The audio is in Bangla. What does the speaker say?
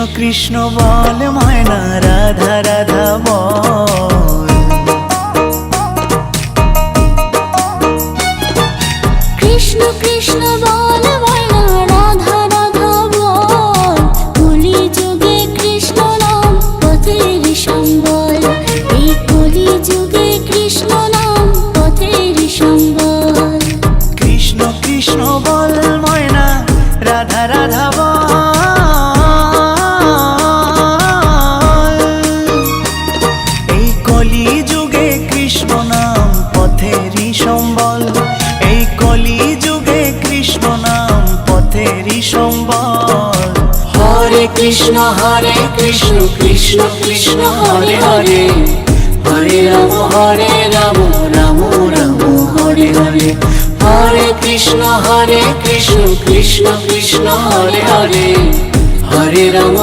কৃষ্ণ বল ময়না রাধা রাধা বল। কৃষ্ণ কৃষ্ণ বল ময়না রাধা রাধা বল। কলি যুগে কৃষ্ণ নাম পথের সম্বল। এই কলি যুগে কৃষ্ণ নাম পথের সম্বল। কৃষ্ণ কৃষ্ণ বল ময়না রাধা রাধা বল। এই কলি যুগে কৃষ্ণ নাম পথেরই সম্বল। এই কলি যুগে কৃষ্ণ নাম পথেরই সম্বল। হরে কৃষ্ণ কৃষ্ণ কৃষ্ণ হরে হরে। হরে রাম রাম রাম হরে হরে। হরে কৃষ্ণ কৃষ্ণ কৃষ্ণ হরে হরে। হরে রাম